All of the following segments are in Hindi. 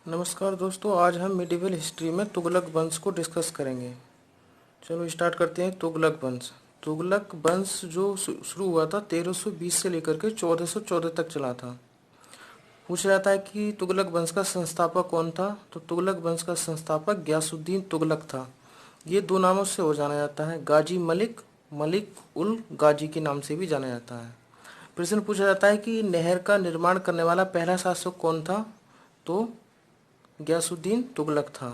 नमस्कार दोस्तों, आज हम मिडिवल हिस्ट्री में तुगलक वंश को डिस्कस करेंगे। चलो स्टार्ट करते हैं। तुगलक वंश। तुगलक वंश जो शुरू हुआ था 1320 से लेकर के 1414 तक चला था। पूछा जाता है कि तुगलक वंश का संस्थापक कौन था, तो तुगलक वंश का संस्थापक गयासुद्दीन तुगलक था। ये दो नामों से हो जाना जाता है, गाजी मलिक, मलिक उल गाजी के नाम से भी जाना जाता है। प्रश्न पूछा जाता है कि नहर का निर्माण करने वाला पहला शासक कौन था, तो गयासुद्दीन तुगलक था।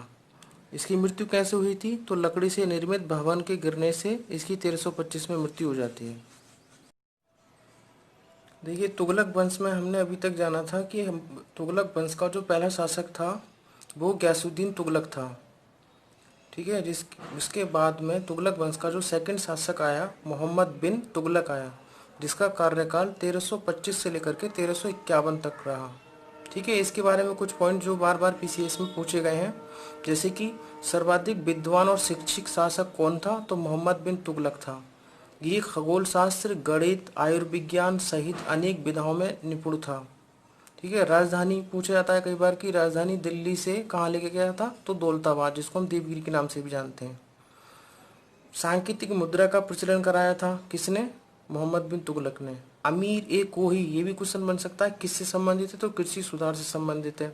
इसकी मृत्यु कैसे हुई थी, तो लकड़ी से निर्मित भवन के गिरने से इसकी 1325 में मृत्यु हो जाती है। देखिए, तुगलक वंश में हमने अभी तक जाना था कि तुगलक वंश का जो पहला शासक था वो गयासुद्दीन तुगलक था। ठीक है। उसके बाद में तुगलक वंश का जो सेकंड शासक आया मोहम्मद बिन तुगलक आया, जिसका कार्यकाल 1325 से लेकर के 1351 तक रहा। ठीक है। इसके बारे में कुछ पॉइंट जो बार बार पीसीएस में पूछे गए हैं, जैसे कि सर्वाधिक विद्वान और शिक्षित शासक कौन था, तो मोहम्मद बिन तुगलक था। ये खगोल शास्त्र, गणित, आयुर्विज्ञान सहित अनेक विधाओं में निपुण था। ठीक है। राजधानी पूछा जाता है कई बार कि राजधानी दिल्ली से कहाँ लेके गया था, तो दौलताबाद, जिसको हम देवगिरी के नाम से भी जानते हैं। सांकेतिक मुद्रा का प्रचलन कराया था किसने, मोहम्मद बिन तुगलक ने। अमीर ए कोही, ये भी क्वेश्चन बन सकता है, किससे संबंधित है, तो कृषि सुधार से संबंधित है।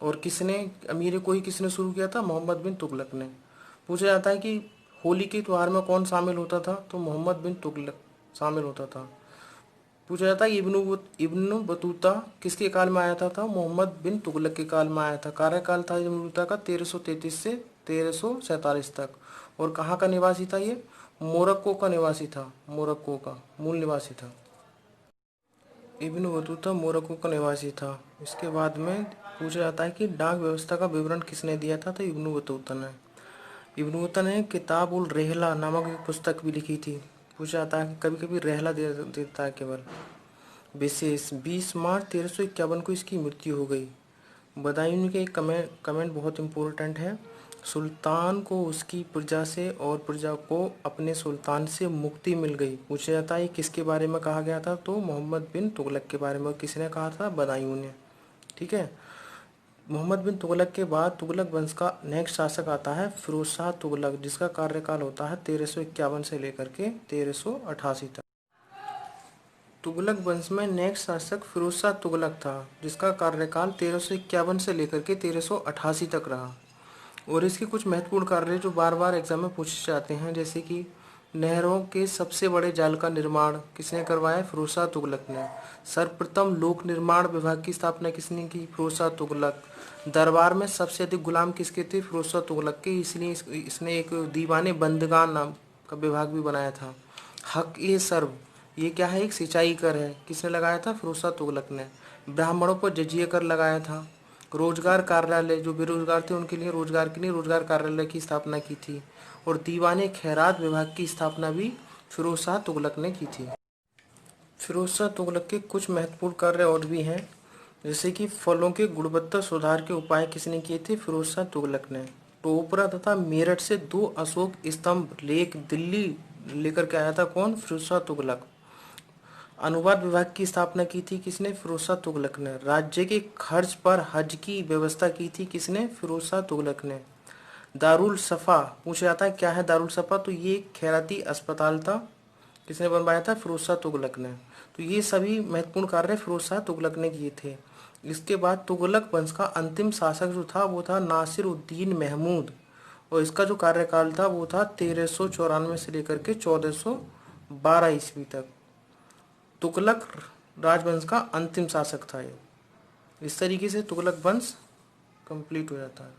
और किसने अमीर ए कोही किसने शुरू किया था, मोहम्मद बिन तुगलक ने। पूछा जाता है कि होली के त्योहार में कौन शामिल होता था, तो मोहम्मद बिन तुगलक शामिल होता था। पूछा जाता है इब्नु बतूता किसके काल में आया था, मोहम्मद बिन तुगलक के काल में आया था। कार्यकाल था इब्नु बतूता का 1333 से 1347 तक। और कहाँ का निवासी था ये, मोरक्को का निवासी था। मोरक्को का मूल निवासी था। इब्नु बतूता मोरक्को का निवासी था। इसके बाद में पूछा जाता है कि डाक व्यवस्था का विवरण किसने दिया था, तो इब्नु बतूता ने। इब्नु बतूता ने किताब उल रेहला नामक एक पुस्तक भी लिखी थी। पूछा जाता है कि कभी कभी रेहला देता है केवल। विशेष 20 मार्च 1351 को इसकी मृत्यु हो गई। बदायूं के एक कमेंट बहुत इम्पोर्टेंट है। सुल्तान को उसकी प्रजा से और प्रजा को अपने सुल्तान से मुक्ति मिल गई। पूछा जाता है किसके बारे में कहा गया था, तो मोहम्मद बिन तुगलक के बारे में। किसने कहा था, बदायूं ने। ठीक है। मोहम्मद बिन तुगलक के बाद तुगलक वंश का नेक्स्ट शासक आता है फिरोज शाह तुगलक, जिसका कार्यकाल होता है 1351 से लेकर के 1388 तक। तुगलक वंश में नेक्स्ट शासक फिरोज शाह तुगलक था, जिसका कार्यकाल 1351 से लेकर के 1388 तक रहा। और इसके कुछ महत्वपूर्ण कार्य जो बार बार एग्जाम में पूछे जाते हैं, जैसे कि नहरों के सबसे बड़े जाल का निर्माण किसने करवाया, फिरोज शाह तुगलक ने। सर्वप्रथम लोक निर्माण विभाग की स्थापना किसने की, फिरोज शाह तुगलक। दरबार में सबसे अधिक गुलाम किसके थे, फिरोज शाह तुगलक के, इसलिए इसने एक दीवाने बंदगान नाम का विभाग भी बनाया था। हक ए सर्व, ये क्या है, एक सिंचाई कर है, किसने लगाया था, फिरोज शाह तुगलक ने। ब्राह्मणों पर जजिया कर लगाया था। रोजगार कार्यालय, जो बेरोजगार थे उनके लिए रोजगार के लिए रोजगार कार्यालय की स्थापना की थी। और दीवाने खैरात विभाग की स्थापना भी फिरोज शाह तुगलक ने की थी। फिरोज शाह तुगलक के कुछ महत्वपूर्ण कार्य और भी हैं, जैसे कि फलों के गुणवत्ता सुधार के उपाय किसने किए थे, फिरोज शाह तुगलक ने। टोपरा तथा मेरठ से 2 अशोक स्तंभ लेक दिल्ली लेकर के आया था कौन, फिरोज शाह तुगलक। अनुवाद विभाग की स्थापना की थी किसने, फिरोज शाह तुगलक ने। राज्य के खर्च पर हज की व्यवस्था की थी किसने, फिरोज शाह तुगलक ने। दारुल सफा, पूछा जाता है क्या है दारुल सफा, तो ये खैराती अस्पताल था, किसने बनवाया था, फिरोज शाह तुगलक ने। तो ये सभी महत्वपूर्ण कार्य फिरोज शाह तुगलक ने किए थे। इसके बाद तुगलक वंश का अंतिम शासक जो था वो था नासिर उद्दीन महमूद, और इसका जो कार्यकाल था वो था 1394 से लेकर के 1412 ईस्वी तक। तुगलक राजवंश का अंतिम शासक था ये। इस तरीके से तुगलक वंश कंप्लीट हो जाता है।